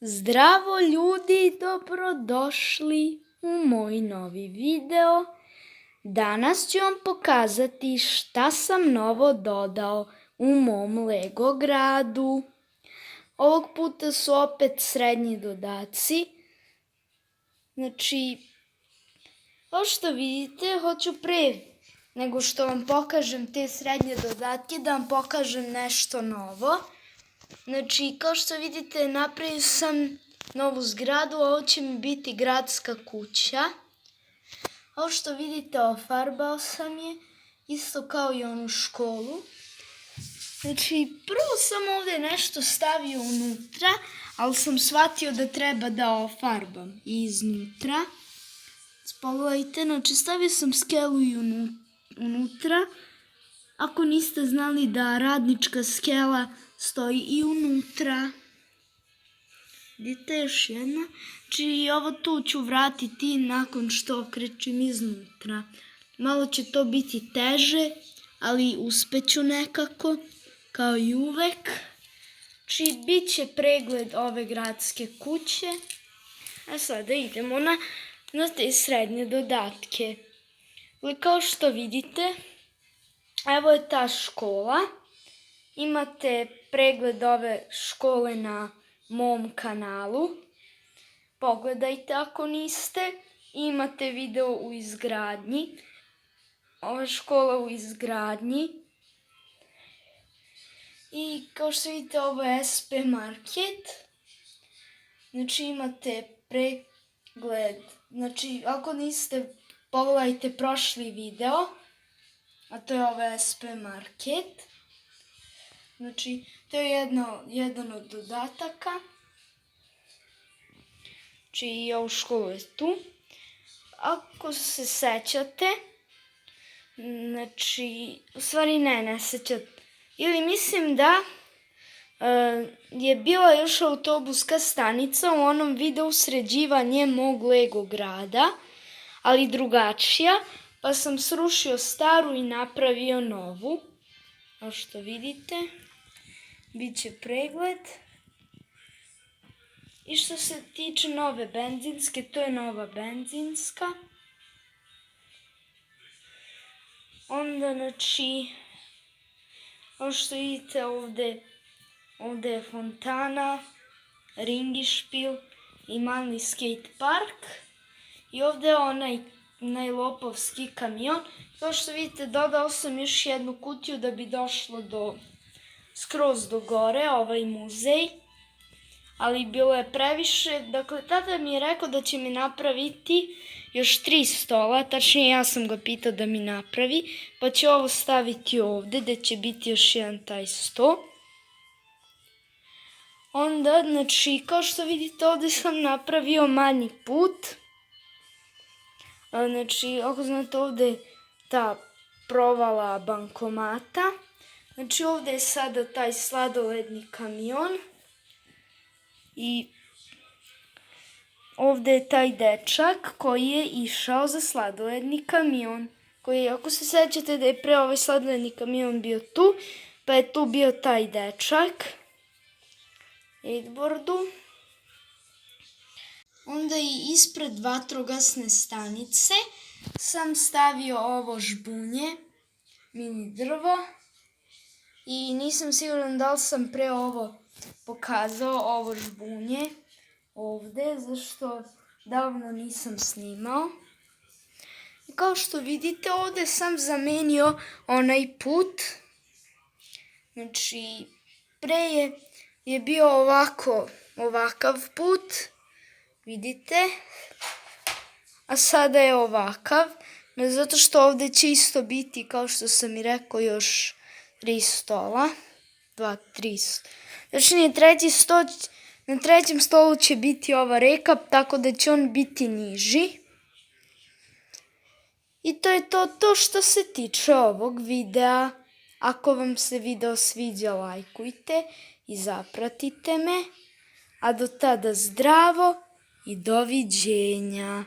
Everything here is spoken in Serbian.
Zdravo ljudi, dobrodošli u moj novi video. Danas ću vam pokazati šta sam novo dodao u mom Lego gradu. Ovog puta su opet srednji dodaci. Znači, kao što vidite, hoću pre nego što vam pokažem te srednje dodatke da vam pokažem nešto novo. Znači, kao što vidite, napravio sam novu zgradu, ovo će mi biti gradska kuća. Ovo što vidite, ofarbao sam je, isto kao i onu školu. Znači, prvo sam ovdje nešto stavio unutra, ali sam shvatio da treba da ofarbam iznutra. Pogledajte, znači stavio sam skelu i unutra. Ako niste znali da radnička skela stoji i unutra. Vidite još jedna. Znači ovo tu ću vratiti nakon što okrećem iznutra. Malo će to biti teže, ali uspeću nekako, kao i uvek. Znači bit će pregled ove gradske kuće. A sada idemo na te srednje dodatke. Kao što vidite, evo je ta škola. Imate pregled ove škole na mom kanalu. Pogledajte ako niste. Imate video u izgradnji. Ova škola u izgradnji. I kao što vidite, ovo je SP Market. Znači imate pregled. Znači ako niste, pogledajte prošli video. A to je ovo SP Market. Znači, to je jedan od dodataka. Znači, i ovu školu je tu. Ako se sećate, znači, u stvari ne sećate. Ili mislim da je bila još autobuska stanica u onom videu sređivanje mog Lego grada, ali drugačija, pa sam srušio staru i napravio novu. Kao što vidite, bit će pregled. I što se tiče nove benzinske, to je nova benzinska. Onda, znači, kao što vidite ovdje je fontana, ringišpil i mali skate park. I ovdje je onaj lopovski kamion. Kao što vidite, dodao sam još jednu kutiju da bi došlo skroz do gore, ovaj muzej. Ali bilo je previše. Dakle, tada mi je rekao da će mi napraviti još 3 stola. Tačnije, ja sam ga pitao da mi napravi. Pa ću ovo staviti ovdje, gde će biti još jedan taj sto. Onda, znači, kao što vidite, ovdje sam napravio manji put. Znači, ako znate, ovdje je ta provala bankomata. Znači, ovdje je sada taj sladoledni kamion. I ovdje je taj dečak koji je išao za sladoledni kamion. Koji, ako se sećate da je pre ovaj sladoledni kamion bio tu, pa je tu bio taj dečak. Skateboardu. Onda i ispred vatrogasne stanice sam stavio ovo žbunje, mini drvo. I nisam siguran da li sam pre ovo pokazao, ovo žbunje ovdje, zašto davno nisam snimao. I kao što vidite, ovdje sam zamenio onaj put. Znači, pre je bio ovakav put. Vidite, a sada je ovakav, zato što ovdje će isto biti, kao što sam i rekao, još 3 stola, 3. Znači na trećem stolu će biti ova reka, tako da će on biti niži. I to je to što se tiče ovog videa. Ako vam se video sviđa, lajkujte i zapratite me. A do tada zdravo i doviđenja.